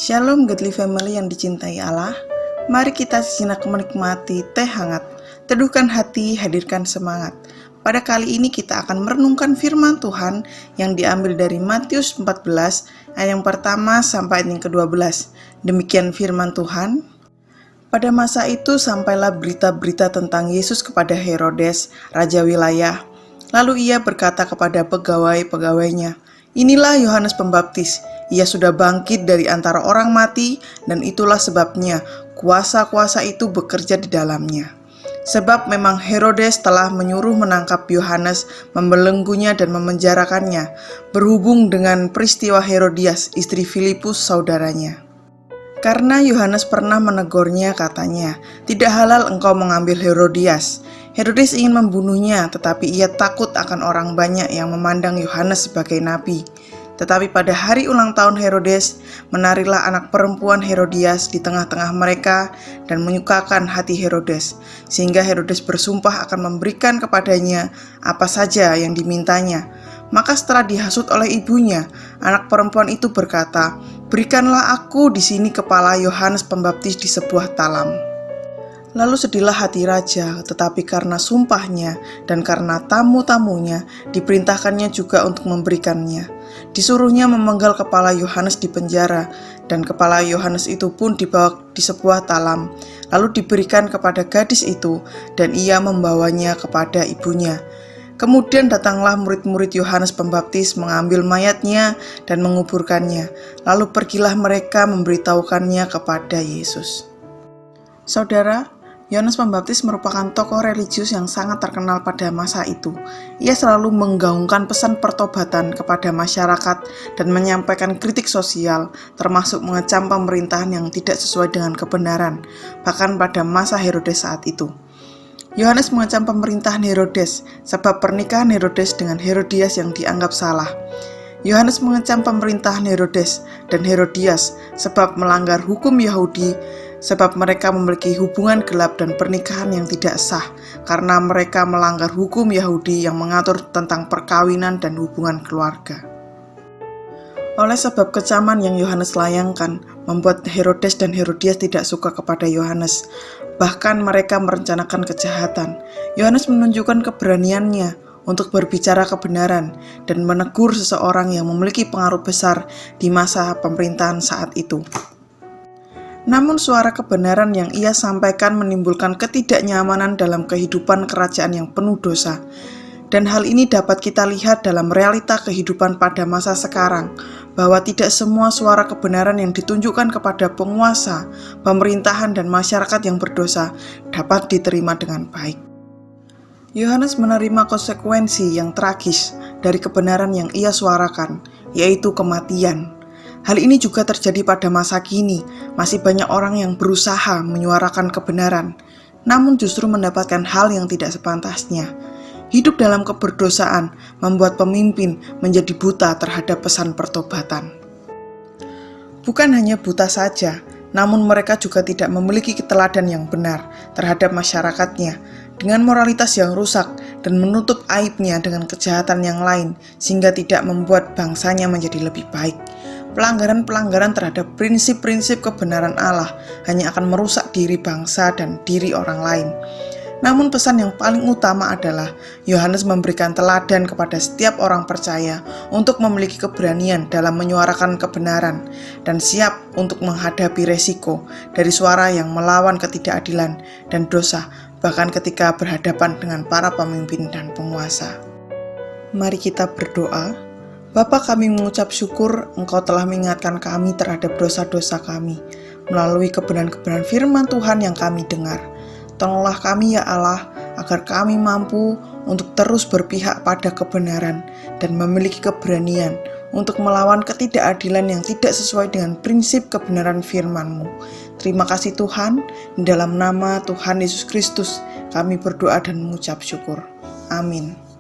Shalom Godly Family yang dicintai Allah. Mari kita sejenak menikmati teh hangat. Teduhkan hati, hadirkan semangat. Pada kali ini kita akan merenungkan firman Tuhan yang diambil dari Matius 14 ayat yang pertama sampai yang ke-12. Demikian firman Tuhan. Pada masa itu sampailah berita-berita tentang Yesus kepada Herodes, raja wilayah. Lalu ia berkata kepada pegawai-pegawainya, "Inilah Yohanes Pembaptis. Ia sudah bangkit dari antara orang mati, dan itulah sebabnya kuasa-kuasa itu bekerja di dalamnya." Sebab memang Herodes telah menyuruh menangkap Yohanes, membelenggunya dan memenjarakannya, berhubung dengan peristiwa Herodias, istri Filipus saudaranya. Karena Yohanes pernah menegurnya, katanya, "Tidak halal engkau mengambil Herodias." Herodes ingin membunuhnya, tetapi ia takut akan orang banyak yang memandang Yohanes sebagai nabi. Tetapi pada hari ulang tahun Herodes, menarilah anak perempuan Herodias di tengah-tengah mereka dan menyukakan hati Herodes, sehingga Herodes bersumpah akan memberikan kepadanya apa saja yang dimintanya. Maka setelah dihasut oleh ibunya, anak perempuan itu berkata, "Berikanlah aku di sini kepala Yohanes Pembaptis di sebuah talam." Lalu sedihlah hati raja, tetapi karena sumpahnya dan karena tamu-tamunya, diperintahkannya juga untuk memberikannya. Disuruhnya memenggal kepala Yohanes di penjara, dan kepala Yohanes itu pun dibawa di sebuah talam, lalu diberikan kepada gadis itu, dan ia membawanya kepada ibunya. Kemudian datanglah murid-murid Yohanes Pembaptis mengambil mayatnya dan menguburkannya. Lalu pergilah mereka memberitahukannya kepada Yesus. Saudara, Yohanes Pembaptis merupakan tokoh religius yang sangat terkenal pada masa itu. Ia selalu menggaungkan pesan pertobatan kepada masyarakat dan menyampaikan kritik sosial, termasuk mengecam pemerintahan yang tidak sesuai dengan kebenaran, bahkan pada masa Herodes saat itu. Yohanes mengecam pemerintahan Herodes sebab pernikahan Herodes dengan Herodias yang dianggap salah. Yohanes mengecam pemerintahan Herodes dan Herodias sebab melanggar hukum Yahudi, sebab mereka memiliki hubungan gelap dan pernikahan yang tidak sah karena mereka melanggar hukum Yahudi yang mengatur tentang perkawinan dan hubungan keluarga. Oleh sebab kecaman yang Yohanes layangkan, membuat Herodes dan Herodias tidak suka kepada Yohanes. Bahkan mereka merencanakan kejahatan. Yohanes menunjukkan keberaniannya untuk berbicara kebenaran dan menegur seseorang yang memiliki pengaruh besar di masa pemerintahan saat itu. Namun suara kebenaran yang ia sampaikan menimbulkan ketidaknyamanan dalam kehidupan kerajaan yang penuh dosa. Dan hal ini dapat kita lihat dalam realita kehidupan pada masa sekarang, bahwa tidak semua suara kebenaran yang ditunjukkan kepada penguasa, pemerintahan, dan masyarakat yang berdosa dapat diterima dengan baik. Yohanes menerima konsekuensi yang tragis dari kebenaran yang ia suarakan, yaitu kematian. Hal ini juga terjadi pada masa kini. Masih banyak orang yang berusaha menyuarakan kebenaran, namun justru mendapatkan hal yang tidak sepantasnya. Hidup dalam keberdosaan membuat pemimpin menjadi buta terhadap pesan pertobatan. Bukan hanya buta saja, namun mereka juga tidak memiliki teladan yang benar terhadap masyarakatnya, dengan moralitas yang rusak dan menutup aibnya dengan kejahatan yang lain, sehingga tidak membuat bangsanya menjadi lebih baik. Pelanggaran-pelanggaran terhadap prinsip-prinsip kebenaran Allah hanya akan merusak diri bangsa dan diri orang lain. Namun pesan yang paling utama adalah Yohanes memberikan teladan kepada setiap orang percaya untuk memiliki keberanian dalam menyuarakan kebenaran dan siap untuk menghadapi resiko dari suara yang melawan ketidakadilan dan dosa, bahkan ketika berhadapan dengan para pemimpin dan penguasa. Mari kita berdoa. Bapa, kami mengucap syukur Engkau telah mengingatkan kami terhadap dosa-dosa kami melalui kebenaran-kebenaran firman Tuhan yang kami dengar. Tolonglah kami ya Allah, agar kami mampu untuk terus berpihak pada kebenaran dan memiliki keberanian untuk melawan ketidakadilan yang tidak sesuai dengan prinsip kebenaran firman-Mu. Terima kasih Tuhan, di dalam nama Tuhan Yesus Kristus kami berdoa dan mengucap syukur. Amin.